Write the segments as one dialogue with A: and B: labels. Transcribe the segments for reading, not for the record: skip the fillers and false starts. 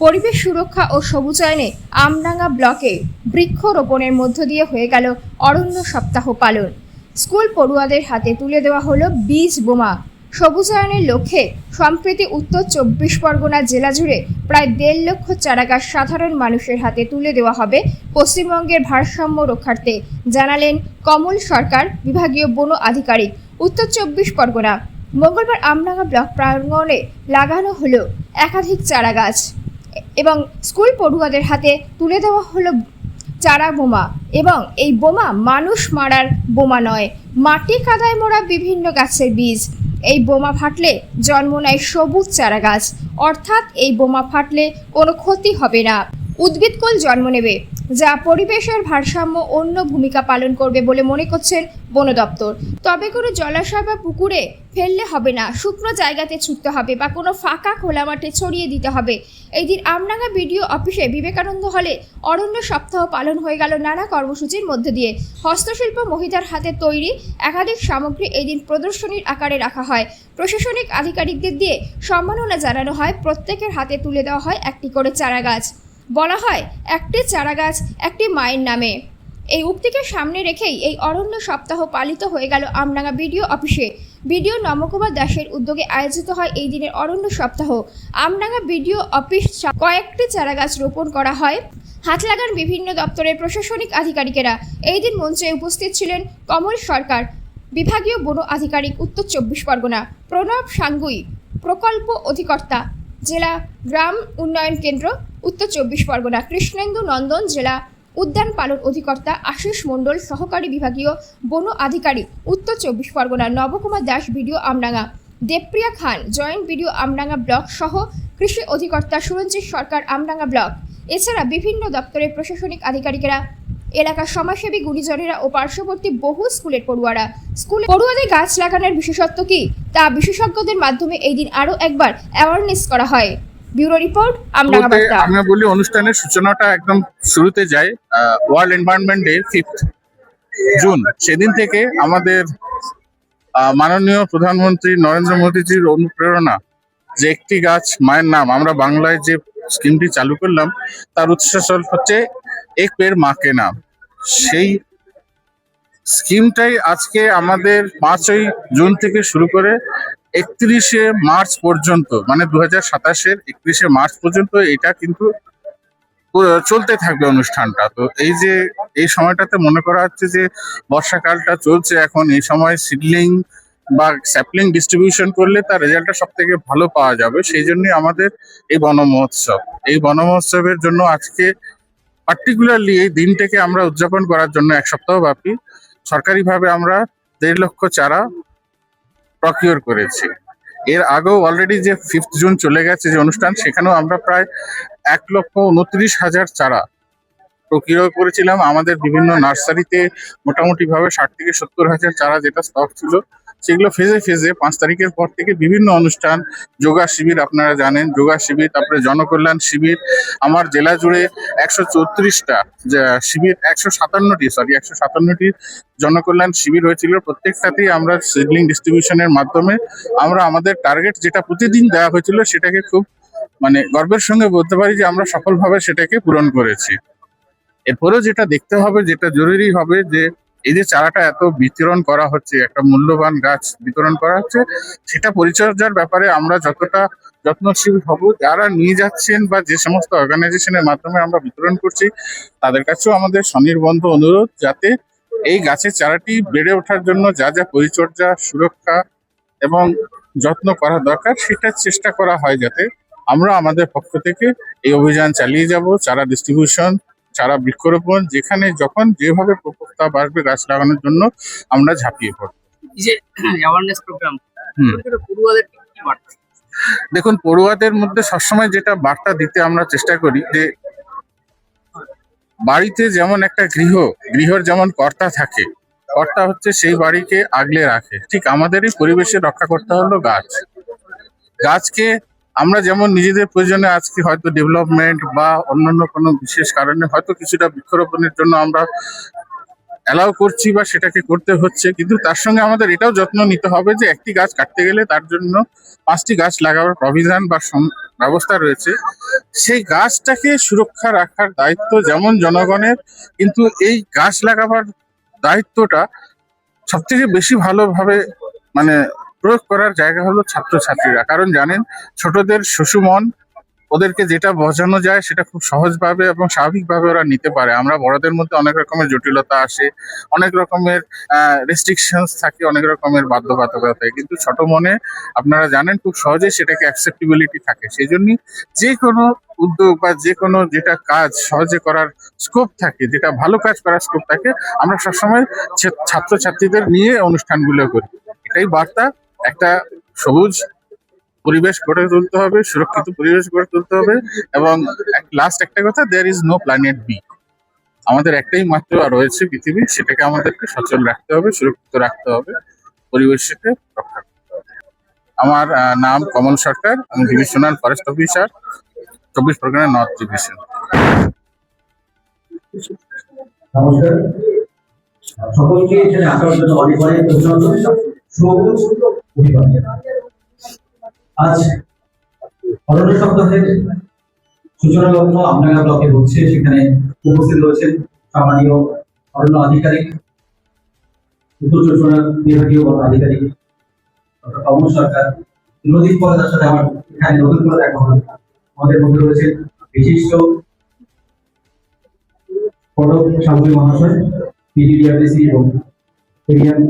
A: পরিবেশ সুরক্ষা ও সবুজায়নে আমডাঙ্গা ব্লকে বৃক্ষরোপণের মধ্য দিয়ে হয়ে গেল অরণ্য সপ্তাহ পালন। স্কুল পড়ুয়াদের হাতে তুলে দেওয়া হলো বীজ বোমা। সবুজায়নের লক্ষ্যে সম্প্রতি উত্তর ২৪ পরগনা জেলা জুড়ে প্রায় ১.৫ লক্ষ চারাগাছ সাধারণ মানুষের হাতে তুলে দেওয়া হবে পশ্চিমবঙ্গের ভারসাম্য রক্ষার্থে, জানালেন কমল সরকার, বিভাগীয় বন আধিকারিক, উত্তর ২৪ পরগনা। মঙ্গলবার আমডাঙ্গা ব্লক প্রাঙ্গণে লাগানো হলো একাধিক চারাগাছ এবং স্কুল পড়ুয়াদের হাতে তুলে দেওয়া হলো চারা বোমা। এবং এই বোমা মানুষ মারার বোমা নয়, মাটি কাদায় মোড়া বিভিন্ন গাছের বীজ। এই বোমা ফাটলে জন্ম নেয় সবুজ চারা গাছ, অর্থাৎ এই বোমা ফাটলে কোনো ক্ষতি হবে না, উদ্ভিদকুল জন্ম নেবে, যা পরিবেশের ভারসাম্য অন্য ভূমিকা পালন করবে বলে মনে করছেন বন দপ্তর। তবে কোনো জলাশয় বা পুকুরে ফেললে হবে না, শুকনো জায়গাতে ছুটতে হবে বা কোনো ফাঁকা খোলা মাঠে ছড়িয়ে দিতে হবে। এই দিন আমডাঙ্গা বিডিও অফিসে বিবেকানন্দ হলে অরণ্য সপ্তাহ পালন হয়ে গেল নানা কর্মসূচির মধ্যে দিয়ে। হস্তশিল্প মহিলার হাতে তৈরি একাধিক সামগ্রী এই দিন প্রদর্শনীর আকারে রাখা হয়। প্রশাসনিক আধিকারিকদের দিয়ে সম্মাননা জানানো হয়। প্রত্যেকের হাতে তুলে দেওয়া হয় একটি করে চারা গাছ। বলা হয়, একটি চারা গাছ একটি মায়ের নামে। এই উক্তিকে সামনে রেখেই এই অরণ্য সপ্তাহ পালিত হয়ে গেল আমডাঙ্গা বিডিও অফিসে। বিডিও নমকুমার দাসের উদ্যোগে আয়োজিত হয় এই দিনের অরণ্য সপ্তাহ। আমডাঙ্গা বিডিও অফিস কয়েকটি চারা গাছ রোপণ করা হয়। হাত লাগান বিভিন্ন দপ্তরের প্রশাসনিক আধিকারিকেরা। এই দিন মঞ্চে উপস্থিত ছিলেন কমল সরকার, বিভাগীয় বন আধিকারিক, উত্তর ২৪ পরগনা, প্রণব সাঙ্গুই, প্রকল্প অধিকর্তা, জেলা গ্রাম উন্নয়ন কেন্দ্র, উত্তর ২৪ পরগনা, কৃষ্ণেন্দু নন্দন, জেলা উদ্যান পালন অধিকর্তা, আশিস মণ্ডল, সহকারী বিভাগীয় বন আধিকারিক, উত্তর ২৪ পরগনা, নবকুমার দাস, বিডিও আমডাঙ্গা, দেবপ্রিয়া খান, জয়েন্ট বিডিও আমডাঙ্গা ব্লক সহ কৃষি অধিকর্তা সুরঞ্জিত সরকার, আমডাঙ্গা ব্লক। এছাড়া বিভিন্ন দপ্তরের প্রশাসনিক আধিকারিকেরা, এলাকার সমাজসেবী গুণীজনেরা ও পার্শ্ববর্তী বহু স্কুলের পড়ুয়ারা। স্কুলে পড়ুয়াদের গাছ লাগানোর বিশেষত্ব কি তা বিশেষজ্ঞদের মাধ্যমে এই দিন আরও একবার অ্যাওয়ারনেস করা হয়। ব্যুরো রিপোর্ট, আমডাঙ্গা বার্তা।
B: আমি বলি, অনুষ্ঠানের সূচনাটা একদম শুরুতে যায় ওয়ার্ল্ড এনভায়রনমেন্ট ডে 5 জুন। সেদিন থেকে আমাদের মাননীয় প্রধানমন্ত্রী নরেন্দ্র মোদীজির অনুপ্রেরণা যে একটি গাছ মায়ের নাম, আমরা বাংলায় যে স্কিমটি চালু করলাম তার উৎস হচ্ছে এক পেড় মা কে নাম। সেই স্কিমটাই আজকে আমাদের 5ই জুন থেকে শুরু করে 31শে মার্চ পর্যন্ত, মানে 2027-এর 31শে মার্চ পর্যন্ত এটা কিন্তু চলতে থাকবে অনুষ্ঠানটা। তো এই সময়টাতে মনে করা হচ্ছে যে বর্ষাকালটা চলছে এখন, এই সময় সিডলিং বা স্যাপলিং ডিস্ট্রিবিউশন করলে তার রেজাল্টটা সব থেকে ভালো পাওয়া যাবে। সেই জন্যই আমাদের এই বন মহোৎসব। এই বন মহোৎসবের জন্য আজকে পার্টিকুলারলি এই দিনটাকে আমরা উদযাপন করার জন্য 1 সপ্তাহ ব্যাপী সরকারিভাবে আমরা 1.5 লক্ষ চারা প্রকিওর করেছি। এর আগেও অলরেডি যে 5 জুন চলে গেছে যে অনুষ্ঠান, সেখানেও আমরা প্রায় 1,29,000 চারা প্রকিওর করেছিলাম। আমাদের বিভিন্ন নার্সারিতে মোটামুটি ভাবে 60 থেকে 70,000 চারা যেটা স্টক ছিল, সেগুলো ফেজে ফেজে 5 তারিখের পর থেকে বিভিন্ন অনুষ্ঠান, যোগা শিবির, আপনারা জানেন যোগা শিবির, তারপরে জনকল্যাণ শিবির, আমার জেলা জুড়ে 134টা শিবির, 157টি জনকল্যাণ শিবির হয়েছিল। প্রত্যেকটাতেই আমরা সিডলিং ডিস্ট্রিবিউশনের মাধ্যমে আমরা আমাদের টার্গেট যেটা প্রতিদিন দেওয়া হয়েছিল সেটাকে খুব গর্বের সঙ্গে বলতে পারি যে আমরা সফলভাবে সেটাকে পূরণ করেছি। এরপরেও যেটা দেখতে হবে, যেটা জরুরি হবে, যে এই যে চারাটা এত বিতরণ করা হচ্ছে, একটা মূল্যবান গাছ বিতরণ করা হচ্ছে, সেটা পরিচর্যার ব্যাপারে আমরা যতটা যত্নশীল হব, যারা নিয়ে যাচ্ছেন বা যে সমস্ত অর্গানাইজেশনের মাধ্যমে আমরা বিতরণ করছি তাদের কাছেও আমাদের স্বনির্বন্ধ অনুরোধ, যাতে এই গাছের চারাটি বেড়ে ওঠার জন্য যা যা পরিচর্যা, সুরক্ষা এবং যত্ন করা দরকার সেটার চেষ্টা করা হয়, যাতে আমরা আমাদের পক্ষ থেকে এই অভিযান চালিয়ে যাব। চারা ডিস্ট্রিবিউশন, চারা বৃক্ষরোপণ, যেখানে যখন যেভাবে প্রস্তাব আসবে গাছ লাগানোর জন্য আমরা ঝাঁপিয়ে পড়ব। দেখুন, পড়ুয়াদের মধ্যে সবসময় যেটা বার্তা দিতে আমরা চেষ্টা করি, যে বাড়িতে যেমন একটা গৃহর যেমন কর্তা থাকে, কর্তা হচ্ছে সেই বাড়িকে আগলে রাখে, ঠিক আমাদেরই পরিবেশে রক্ষা করতে হলো গাছকে আমরা যেমন নিজেদের প্রয়োজনে আজকে হয়তো ডেভেলপমেন্ট বা অন্যান্য কোনো বিশেষ কারণে হয়তো কিছুটা বৃক্ষরোপণের জন্য আমরা অ্যালাউ করছি বা সেটাকে করতে হচ্ছে, কিন্তু তার সঙ্গে আমাদের এটাও যত্ন নিতে হবে যে একটি গাছ কাটতে গেলে তার জন্য 5টি গাছ লাগাবার প্রভিধান বা ব্যবস্থা রয়েছে। সেই গাছটাকে সুরক্ষা রাখার দায়িত্ব যেমন জনগণের, কিন্তু এই গাছ লাগাবার দায়িত্বটা সব থেকে বেশি ভালোভাবে মানে প্রয়োগ করার জায়গা হলো ছাত্রছাত্রীরা। কারণ জানেন, ছোটদের শিশু মন, ওদেরকে যেটা বোঝানো যায় সেটা খুব সহজভাবে এবং স্বাভাবিকভাবে ওরা নিতে পারে। আমরা বড়দের মধ্যে অনেক রকমের জটিলতা আসে, অনেক রকমের রেস্ট্রিকশনস থাকে, অনেক রকমের বাধ্যবাধকতা থাকে, কিন্তু ছোট মনে আপনারা জানেন খুব সহজেই সেটাকে অ্যাকসেপ্টেবিলিটি থাকে। সেই জন্যই যে কোনো উদ্যোগ বা যে কোনো যেটা কাজ সহজে করার স্কোপ থাকে, যেটা ভালো কাজ করার স্কোপ থাকে, আমরা সবসময় ছাত্রছাত্রীদের নিয়ে অনুষ্ঠানগুলো করি। এটাই বার্তা। একটা সবুজ পরিবেশ গড়ে তুলতে হবে, সুরক্ষিত পরিবেশ গড়ে তুলতে হবে। এবং লাস্ট একটা কথা, there is no planet B. আমাদের একটাই মাত্র রয়েছে পৃথিবী, সেটাকে আমাদেরকে সচল রাখতে হবে, সুরক্ষিত রাখতে হবে, পরিবেশকে রক্ষা করতে হবে। আমার নাম কমল সরকার, আমি divisional forest officer, 24 Pargana north division.
C: নমস্কার সকলকে এখানে আসার জন্য অনেক অনেক ধন্যবাদ। সবুজ পরিবার আজ অরণ্য সপ্তাহের সূচনা লগ্ন আমডাঙ্গা ব্লকে হচ্ছে, সেখানে উপস্থিত রয়েছেন সম্মানীয় অরণ্য আধিকারিক, উত্তর চব্বিশ পরগনার বিভাগীয় বন আধিকারিক ডক্টর কমল সরকার। নদীর পরে তার সাথে আমার এখানে নতুন করে দেখা হলো। আমাদের মধ্যে রয়েছেন বিশিষ্ট ফটক সামগ্রী মহাশয়, পিডিডিআরডিসি এবং এরিয়ান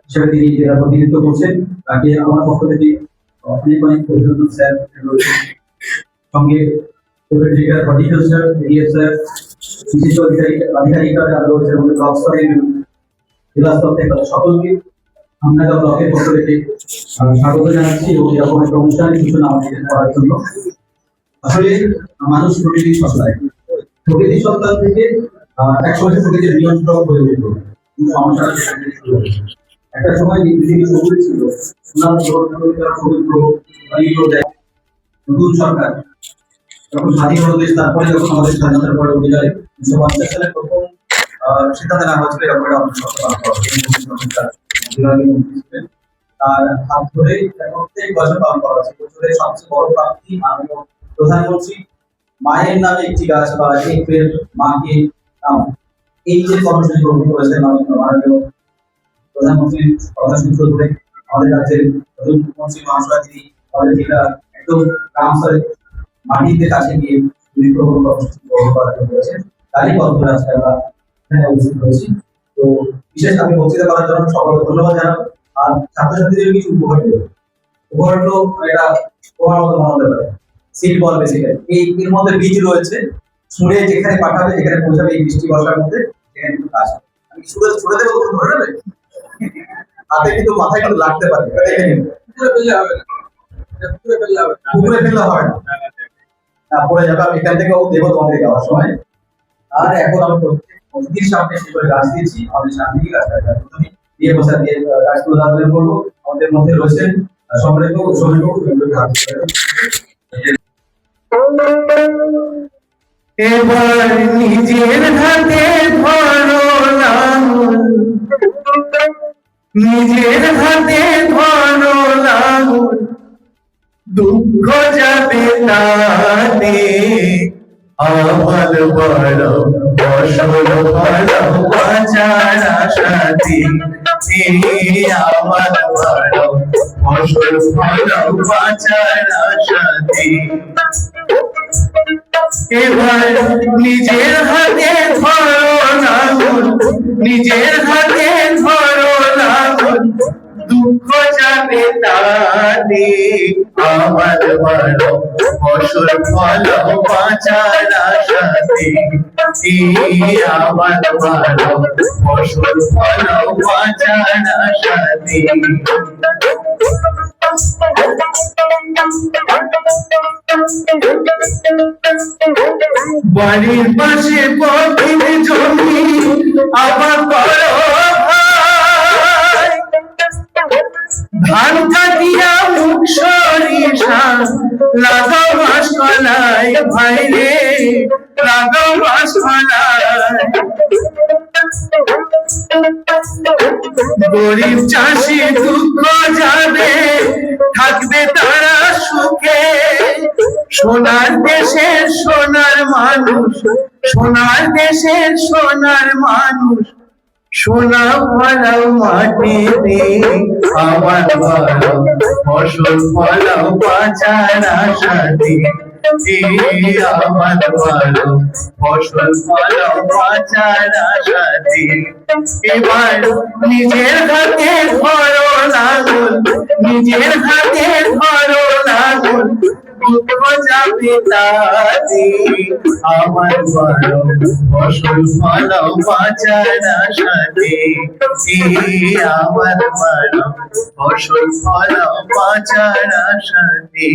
C: হিসেবে তিনি জেলা প্রতিনিধিত্ব করছেন। তাকে আমার পক্ষ থেকে অনেক অনেক অভিনন্দন স্যার। সঙ্গে হর্টিকালচার এরিয়া স্যার, বিশিষ্ট আধিকারিকরা যারা রয়েছে এবং ব্লক স্তরের জেলা স্তর থেকে সকলকে আমরা ব্লকের পক্ষ থেকে স্বাগত জানাচ্ছি এবং এরকম একটা অনুষ্ঠানের সূচনা আমাদের করার জন্য। আসলে মানুষ প্রকৃতির সত্তায়, প্রকৃতির সত্তা থেকে একসময় প্রকৃতির নিয়ন্ত্রক হয়ে উঠল। সমস্যা একটা সময় পৃথিবী সবুজ ছিল, নতুন সরকার যখন স্বাধীন হলো দেশ, তারপরে যখন আমাদের স্বাধীনতার পরে 1950 সালে প্রথম সিদ্ধান্ত নেওয়া হয়েছিল এরকম একটা আর হাত ধরে প্রত্যেক বছর পালন করা হচ্ছে। বছরের সবচেয়ে বড় প্রাপ্তি মাননীয় প্রধানমন্ত্রী মায়ের নামে একটি গাছ বা এক পের মাকে নাম, এই যে কর্মসূচি গ্রহণ করেছেন মাননীয় প্রধানমন্ত্রীর কথা সূত্র ধরে আমাদের রাজ্যের মুখ্যমন্ত্রী মহাশয় তিনি আমাদের জেলা একদম গ্রাম স্তরে মাটিতে কাছে গিয়ে বৃক্ষরোপণ কর্মসূচি গ্রহণ করার জন্য রয়েছেন। তারই পদ্ধতি আজকে আমরা এখানে উপস্থিত হয়েছি। তো বিশেষ আমি বক্তৃতা করার জন্য সকলকে ধন্যবাদ জানাবো। আর ছাত্রছাত্রীদের কিছু উপহার দেবো। উপহারগুলো এটা উপহার মতো মনে হতে পারে, সিট বল বেসিক্যালি এর মধ্যে বীজ রয়েছে, ছুঁড়ে যেখানে পাঠাবে, যেখানে পৌঁছাবে এই বৃষ্টি বর্ষার মধ্যে, সেখানে কিন্তু কাজ হবে। আমি ছুঁড়ে দেবো, ধরে নেবে হাতে, কিন্তু মাথায় কিন্তু লাগতে পারে, দেখে নিন। পুকুরে ফেললে হবে না, পড়ে যাবে। আমি এখান থেকেও দেবো তোমাদের যাওয়ার সময়। আর এখন আমি প্রতিদিন সামনে সেভাবে গাছ দিয়েছি, আমাদের সামনে গাছ প্রথমে দিয়ে বসা দিয়ে গাছগুলো দাঁড়ালে করবো। আমাদের মধ্যে রয়েছেন সম্মানিত
D: এবার নিজের হাতে ধরো লাঙল, নিজের হাতে ধরো লাঙল, দুঃখ যাবে তাতে আমার বড় ফসল ভালো বাঁচার আশাতে, আমার বড় ফসল ভালো বাঁচার আশাতে। এবার নিজের হাতে ধরো লাঙল, নিজের হাতে ধরো লাঙল, দুঃখ যাবে তাতে আমার বড় ফসল ভালো বাঁচার আশাতে, আমার বড় ফসল ভালো বাঁচার আশাতে। বাড়ির পাশে পথিন জমি আবার করো ভাই, ধান কাটিয়া মুখ সরিষা লাগাও মাসকলাই ভাই রে, লাগাও বাসনায় গরিব চাষি দুঃখ যাবে থাকবে তারা সুখে সোনার দেশের সোনার মানুষ সোনার দেশের সোনার মানুষ সোনা ফলাও মাটিতে আমার ভালো ফসল ফলাও বাঁচার আশাতে আমার ভালো ফসল ফলাও বাঁচার আশাতে এবার নিজের হাতে ধরো লাঙল নিজের হাতে ধরো লাঙল দুঃখ যাবে তাতে আমার ভালো ফসল ফলাও বাঁচার আশাতে আমার ভালো ফসল ফলাও বাঁচার আশাতে